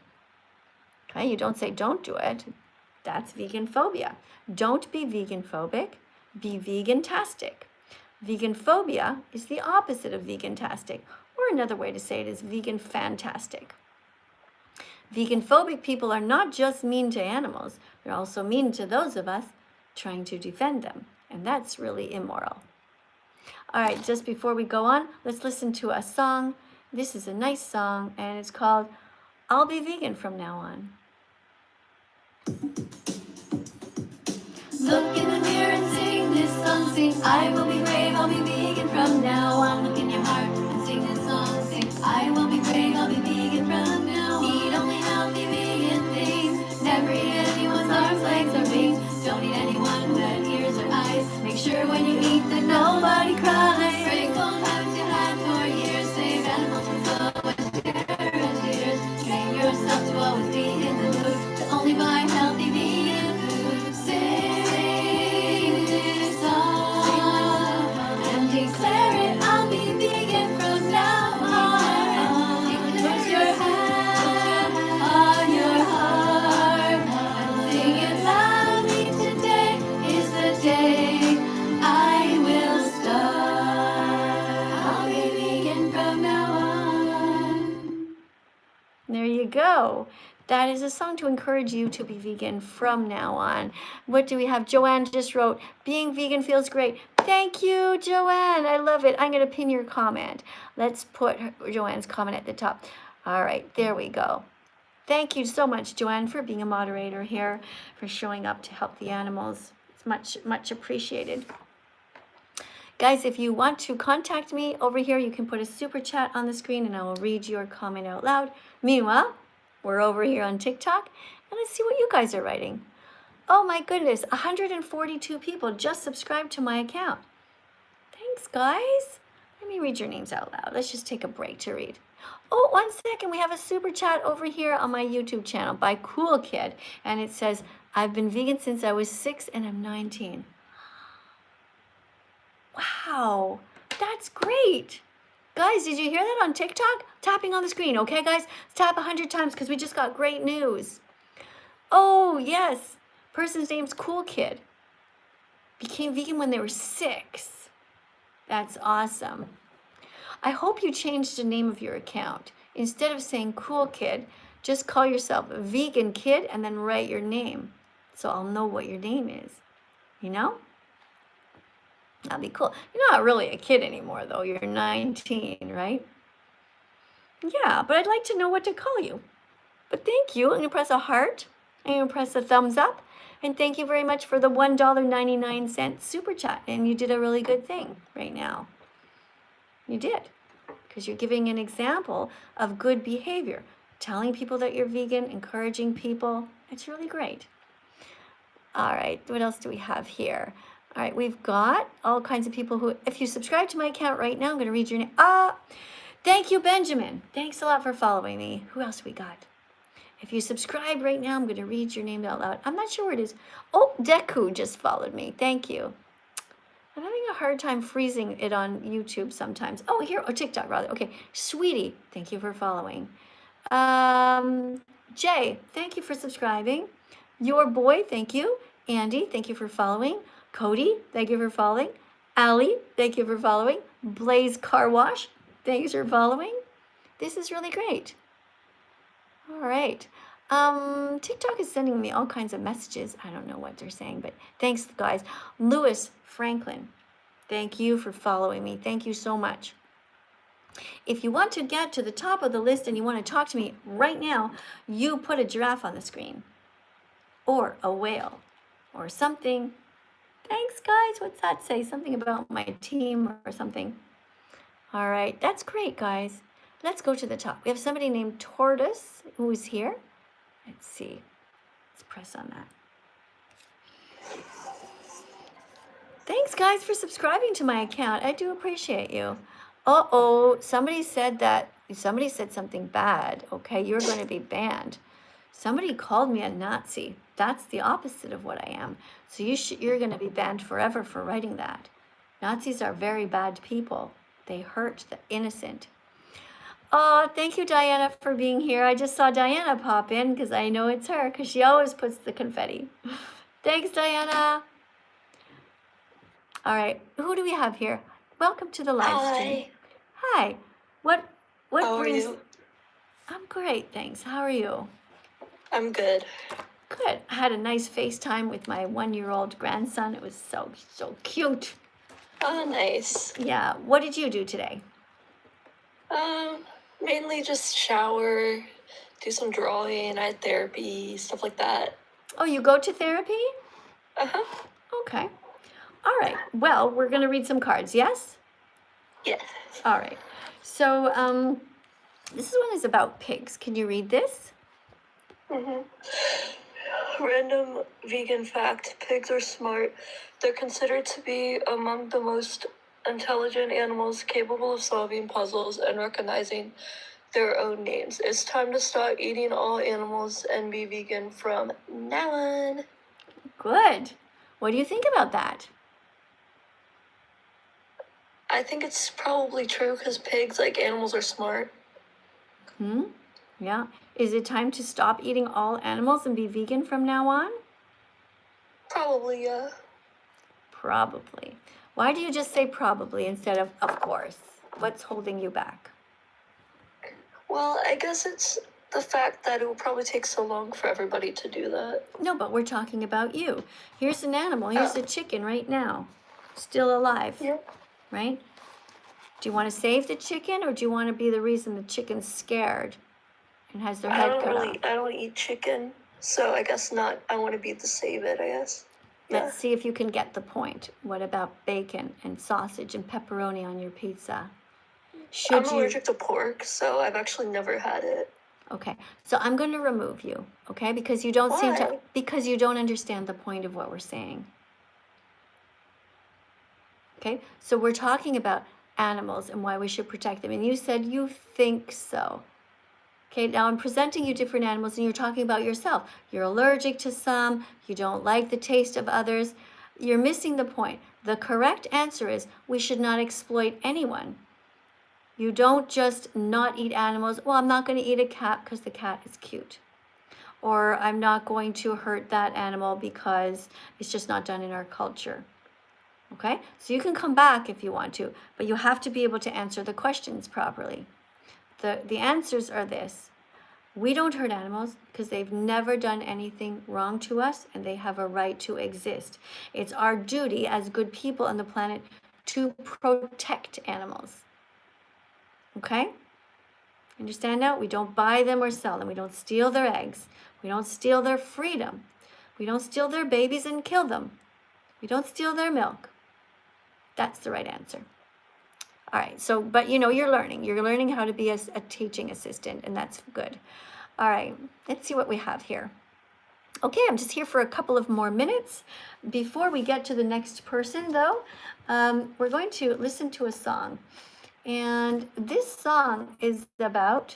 Okay, you don't say don't do it. That's vegan phobia. Don't be vegan phobic. Be vegantastic. Veganphobia is the opposite of vegantastic, or another way to say it is veganphantastic. Veganphobic people are not just mean to animals, they're also mean to those of us trying to defend them, and that's really immoral. All right, just before we go on, let's listen to a song. This is a nice song, and it's called I'll Be Vegan From Now On. Look in the mirror and sing this song, sing I will be brave, I'll be vegan from now on. Look in your heart and sing this song, sing I will be brave, I'll be vegan from now on. Eat only healthy vegan things, never eat anyone's arms, legs, or wings. Don't eat anyone who had ears or eyes. Make sure when you eat that nobody cries. Break old habits you had for years, save animals from so much tears. Train yourself to always be in the mood to only buy healthy vegan food. Sing this song and declare it. I'll be vegan from now on. Put your hand on your heart and sing it loudly. Today is the day I will start. I'll be vegan from now on. There you go. That is a song to encourage you to be vegan from now on. What do we have? Joanne just wrote, being vegan feels great. Thank you, Joanne. I love it. I'm going to pin your comment. Let's put Joanne's comment at the top. All right, there we go. Thank you so much, Joanne, for being a moderator here, for showing up to help the animals. It's much, much appreciated. Guys, if you want to contact me over here, you can put a super chat on the screen and I will read your comment out loud. Meanwhile, we're over here on TikTok and let's see what you guys are writing. Oh my goodness, 142 people just subscribed to my account. Thanks, guys. Let me read your names out loud. Let's just take a break to read. Oh, 1 second. We have a super chat over here on my YouTube channel by Cool Kid. And it says, I've been vegan since I was 6 and I'm 19. Wow, that's great. Guys, did you hear that on TikTok? Tapping on the screen, okay, guys? Tap 100 times because we just got great news. Oh, yes. Person's name's Cool Kid. Became vegan when they were 6. That's awesome. I hope you changed the name of your account. Instead of saying Cool Kid, just call yourself Vegan Kid and then write your name. So I'll know what your name is. You know? That'd be cool. You're not really a kid anymore, though. You're 19, right? Yeah, but I'd like to know what to call you. But thank you. I'm going to press a heart. I'm going to press a thumbs up. And thank you very much for the $1.99 super chat. And you did a really good thing right now. You did. Because you're giving an example of good behavior. Telling people that you're vegan, encouraging people. It's really great. All right, what else do we have here? All right, we've got all kinds of people who, if you subscribe to my account right now, I'm going to read your name. Thank you, Benjamin. Thanks a lot for following me. Who else we got? If you subscribe right now, I'm going to read your name out loud. I'm not sure where it is. Oh, Deku just followed me. Thank you. I'm having a hard time freezing it on YouTube sometimes. Oh, here, or TikTok rather. Okay, Sweetie, thank you for following. Jay, thank you for subscribing. Your Boy, thank you. Andy, thank you for following. Cody, thank you for following. Ali, thank you for following. Blaze Car Wash, thanks for following. This is really great. All right. TikTok is sending me all kinds of messages. I don't know what they're saying, but thanks, guys. Lewis Franklin, thank you for following me. Thank you so much. If you want to get to the top of the list and you want to talk to me right now, you put a giraffe on the screen or a whale or something. Thanks, guys. What's that say? Something about my team or something. All right. That's great, guys. Let's go to the top. We have somebody named Tortoise who is here. Let's see. Let's press on that. Thanks, guys, for subscribing to my account. I do appreciate you. Uh-oh. Somebody said something bad. Okay, you're going to be banned. Somebody called me a Nazi. That's the opposite of what I am. So you're going to be banned forever for writing that. Nazis are very bad people. They hurt the innocent. Oh, thank you, Diana, for being here. I just saw Diana pop in because I know it's her because she always puts the confetti. Thanks, Diana. All right, who do we have here? Welcome to the live stream. Hi. What How are brings... you? I'm great, thanks. How are you? I'm good. Good. I had a nice FaceTime with my 1-year-old grandson. It was so cute. Oh, nice. Yeah. What did you do today? Mainly just shower, do some drawing, I had therapy, stuff like that. Oh, you go to therapy? Uh-huh. Okay. All right. Well, we're going to read some cards, yes? Yeah. All right. So, this one is about pigs. Can you read this? Random vegan fact: pigs are smart. They're considered to be among the most intelligent animals, capable of solving puzzles and recognizing their own names. It's time to stop eating all animals and be vegan from now on. Good. What do you think about that? I think it's probably true because pigs, like animals, are smart. Yeah. Is it time to stop eating all animals and be vegan from now on? Probably, yeah. Probably. Why do you just say probably instead of course? What's holding you back? Well, I guess it's the fact that it will probably take so long for everybody to do that. No, but we're talking about you. Here's an animal. Here's a chicken right now. Still alive. Yeah. Right? Do you want to save the chicken, or do you want to be the reason the chicken's scared and has their head cut off? I don't eat chicken, so I guess not. I want to be the save it, I guess. Yeah. Let's see if you can get the point. What about bacon and sausage and pepperoni on your pizza? I'm allergic to pork, so I've actually never had it. Okay, so I'm going to remove you, okay? Because you don't seem to, because you don't understand the point of what we're saying. Okay, so we're talking about animals and why we should protect them. And you said you think so. Okay, now I'm presenting you different animals and you're talking about yourself. You're allergic to some, you don't like the taste of others. You're missing the point. The correct answer is we should not exploit anyone. You don't just not eat animals. Well, I'm not going to eat a cat because the cat is cute. Or I'm not going to hurt that animal because it's just not done in our culture. Okay? So you can come back if you want to, but you have to be able to answer the questions properly. The answers are this. We don't hurt animals because they've never done anything wrong to us and they have a right to exist. It's our duty as good people on the planet to protect animals. Okay? Understand now? We don't buy them or sell them. We don't steal their eggs. We don't steal their freedom. We don't steal their babies and kill them. We don't steal their milk. That's the right answer. All right, so, but you're learning. You're learning how to be a teaching assistant, and that's good. All right, let's see what we have here. Okay, I'm just here for a couple of more minutes. Before we get to the next person, though, we're going to listen to a song. And this song is about,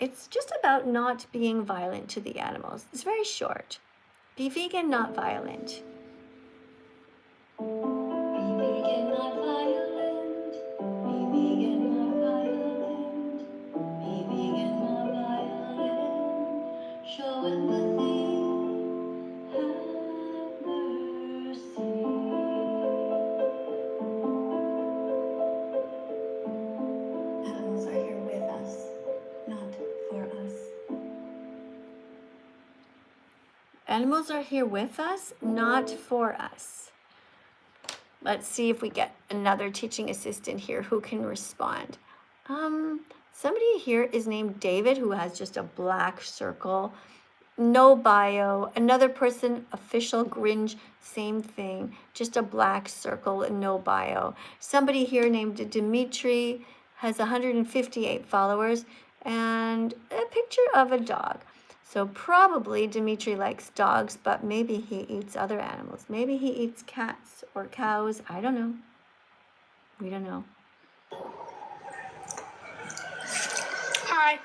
it's just about not being violent to the animals. It's very short. Be vegan, not violent. Animals are here with us, not for us. Let's see if we get another teaching assistant here who can respond. Somebody here is named David, who has just a black circle, no bio. Another person, official Grinch, same thing, just a black circle and no bio. Somebody here named Dimitri has 158 followers and a picture of a dog. So probably Dimitri likes dogs, but maybe he eats other animals. Maybe he eats cats or cows. I don't know. We don't know. Hi.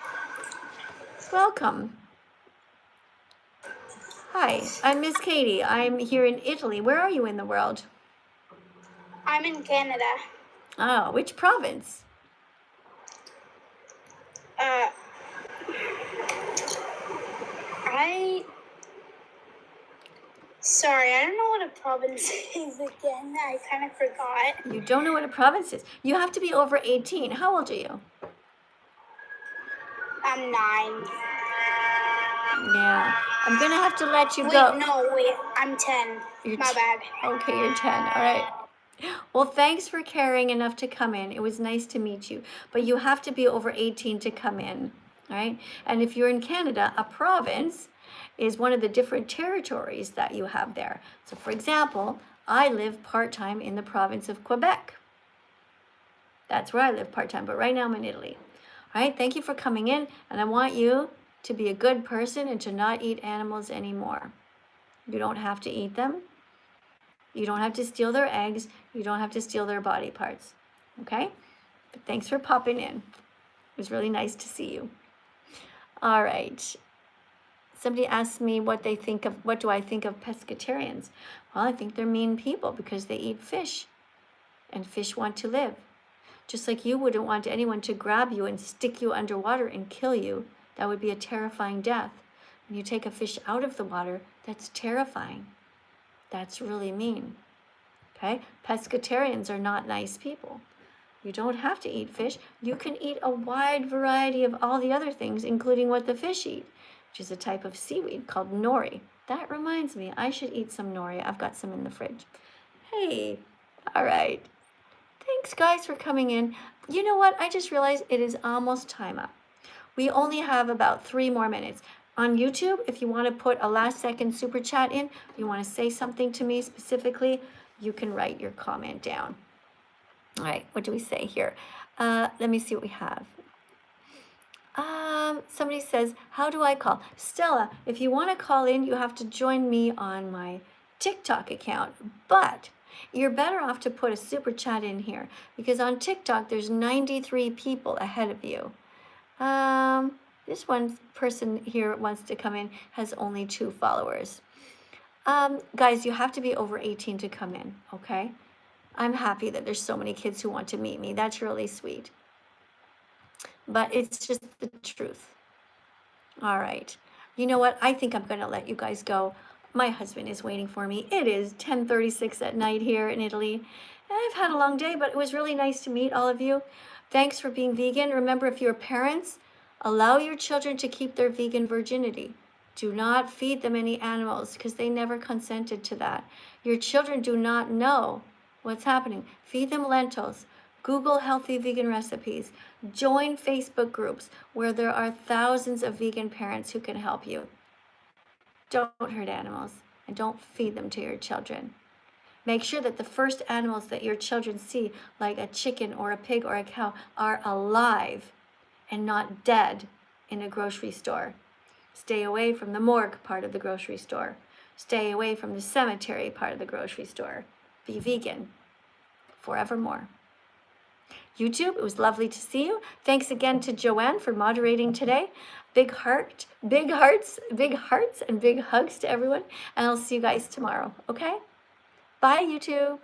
Welcome. Hi, I'm Miss Katie. I'm here in Italy. Where are you in the world? I'm in Canada. Oh, which province? Sorry, I don't know what a province is again. I kind of forgot. You don't know what a province is. You have to be over 18. How old are you? I'm 9. Yeah. I'm going to have to let you Wait, go. no, I'm 10. You're My bad. Okay, you're 10. All right. Well, thanks for caring enough to come in. It was nice to meet you. But you have to be over 18 to come in. All right. And if you're in Canada, a province is one of the different territories that you have there. So, for example, I live part-time in the province of Quebec. That's where I live part-time. But right now I'm in Italy. All right. Thank you for coming in. And I want you to be a good person and to not eat animals anymore. You don't have to eat them. You don't have to steal their eggs. You don't have to steal their body parts. Okay? But thanks for popping in. It was really nice to see you. All right. Somebody asked me what do I think of pescatarians? Well, I think they're mean people because they eat fish. And fish want to live. Just like you wouldn't want anyone to grab you and stick you underwater and kill you. That would be a terrifying death. When you take a fish out of the water, that's terrifying. That's really mean. Okay? Pescatarians are not nice people. You don't have to eat fish. You can eat a wide variety of all the other things, including what the fish eat, which is a type of seaweed called nori. That reminds me, I should eat some nori. I've got some in the fridge. Hey, all right. Thanks, guys, for coming in. You know what? I just realized it is almost time up. We only have about 3 more minutes. On YouTube, if you want to put a last-second super chat in, you want to say something to me specifically, you can write your comment down. All right, what do we say here? Let me see what we have. Somebody says, how do I call? Stella, if you want to call in, you have to join me on my TikTok account. But you're better off to put a super chat in here because on TikTok, there's 93 people ahead of you. This one person here wants to come in, has only 2 followers. Guys, you have to be over 18 to come in, okay? I'm happy that there's so many kids who want to meet me. That's really sweet. But it's just the truth. All right. You know what? I think I'm going to let you guys go. My husband is waiting for me. It is 10:36 at night here in Italy. And I've had a long day, but it was really nice to meet all of you. Thanks for being vegan. Remember, if you're parents, allow your children to keep their vegan virginity. Do not feed them any animals because they never consented to that. Your children do not know what's happening. Feed them lentils. Google healthy vegan recipes. Join Facebook groups where there are thousands of vegan parents who can help you. Don't hurt animals and don't feed them to your children. Make sure that the first animals that your children see, like a chicken or a pig or a cow, are alive and not dead in a grocery store. Stay away from the morgue part of the grocery store. Stay away from the cemetery part of the grocery store. Be vegan forevermore. YouTube, it was lovely to see you. Thanks again to Joanne for moderating today. Big hearts, and big hugs to everyone. And I'll see you guys tomorrow, okay? Bye, YouTube.